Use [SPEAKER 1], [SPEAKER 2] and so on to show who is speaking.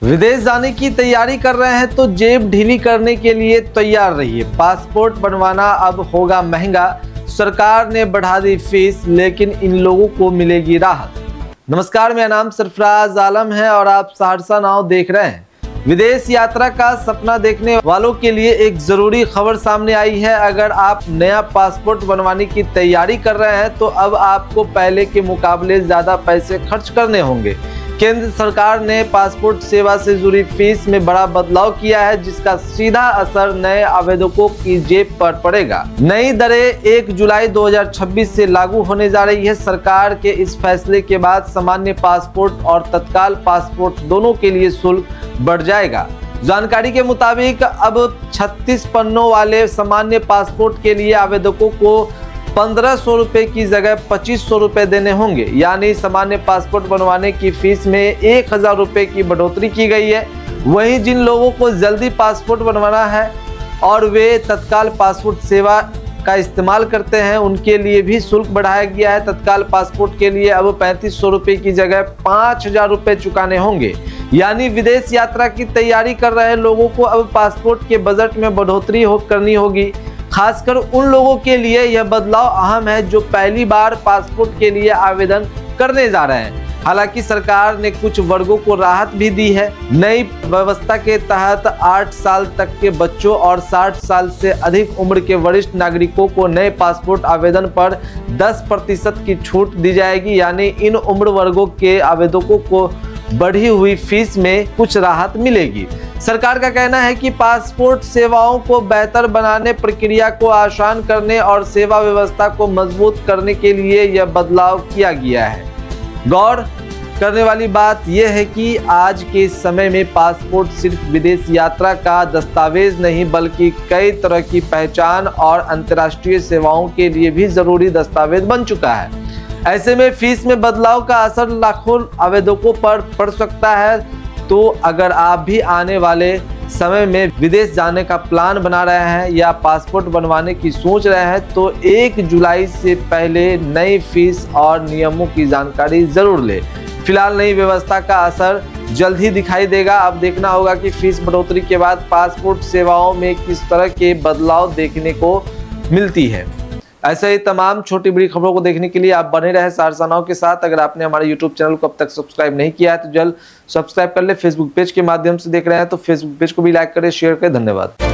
[SPEAKER 1] विदेश जाने की तैयारी कर रहे हैं तो जेब ढीली करने के लिए तैयार रहिए। पासपोर्ट बनवाना अब होगा महंगा, सरकार ने बढ़ा दी फीस, लेकिन इन लोगों को मिलेगी राहत। नमस्कार, मेरा नाम सरफराज आलम है और आप सहरसा नाउ देख रहे हैं। विदेश यात्रा का सपना देखने वालों के लिए एक जरूरी खबर सामने आई है। अगर आप नया पासपोर्ट बनवाने की तैयारी कर रहे हैं तो अब आपको पहले के मुकाबले ज्यादा पैसे खर्च करने होंगे। केंद्र सरकार ने पासपोर्ट सेवा से जुड़ी फीस में बड़ा बदलाव किया है, जिसका सीधा असर नए आवेदकों की जेब पर पड़ेगा। नई दरें 1 जुलाई 2026 से लागू होने जा रही है। सरकार के इस फैसले के बाद सामान्य पासपोर्ट और तत्काल पासपोर्ट दोनों के लिए शुल्क बढ़ जाएगा। जानकारी के मुताबिक अब 36 पन्नों वाले सामान्य पासपोर्ट के लिए आवेदकों को 1500 रुपए की जगह 2500 रुपए देने होंगे। यानी सामान्य पासपोर्ट बनवाने की फीस में 1000 रुपए की बढ़ोतरी की गई है। वहीं जिन लोगों को जल्दी पासपोर्ट बनवाना है और वे तत्काल पासपोर्ट सेवा का इस्तेमाल करते हैं, उनके लिए भी शुल्क बढ़ाया गया है। तत्काल पासपोर्ट के लिए अब 3500 रुपए की जगह 5000 रुपए चुकाने होंगे। यानी विदेश यात्रा की तैयारी कर रहे लोगों को अब पासपोर्ट के बजट में बढ़ोतरी करनी होगी। खासकर उन लोगों के लिए यह बदलाव अहम है जो पहली बार पासपोर्ट के लिए आवेदन करने जा रहे हैं। हालांकि सरकार ने कुछ वर्गों को राहत भी दी है। नई व्यवस्था के तहत 8 साल तक के बच्चों और 60 साल से अधिक उम्र के वरिष्ठ नागरिकों को नए पासपोर्ट आवेदन पर 10% की छूट दी जाएगी। यानी इन उम्र वर्गों के आवेदकों को बढ़ी हुई फीस में कुछ राहत मिलेगी। सरकार का कहना है कि पासपोर्ट सेवाओं को बेहतर बनाने, प्रक्रिया को आसान करने और सेवा व्यवस्था को मजबूत करने के लिए यह बदलाव किया गया है। गौर करने वाली बात यह है कि आज के समय में पासपोर्ट सिर्फ विदेश यात्रा का दस्तावेज नहीं, बल्कि कई तरह की पहचान और अंतर्राष्ट्रीय सेवाओं के लिए भी जरूरी दस्तावेज बन चुका है। ऐसे में फीस में बदलाव का असर लाखों आवेदकों पर पड़ सकता है। तो अगर आप भी आने वाले समय में विदेश जाने का प्लान बना रहे हैं या पासपोर्ट बनवाने की सोच रहे हैं तो 1 जुलाई से पहले नई फीस और नियमों की जानकारी जरूर लें। फिलहाल नई व्यवस्था का असर जल्द ही दिखाई देगा। अब देखना होगा कि फीस बढ़ोतरी के बाद पासपोर्ट सेवाओं में किस तरह के बदलाव देखने को मिलती है। ऐसे ही तमाम छोटी बड़ी खबरों को देखने के लिए आप बने रहे सहरसा नाउ के साथ। अगर आपने हमारे यूट्यूब चैनल को अब तक सब्सक्राइब नहीं किया है तो जल्द सब्सक्राइब कर ले। फेसबुक पेज के माध्यम से देख रहे हैं तो फेसबुक पेज को भी लाइक करें, शेयर करें। धन्यवाद।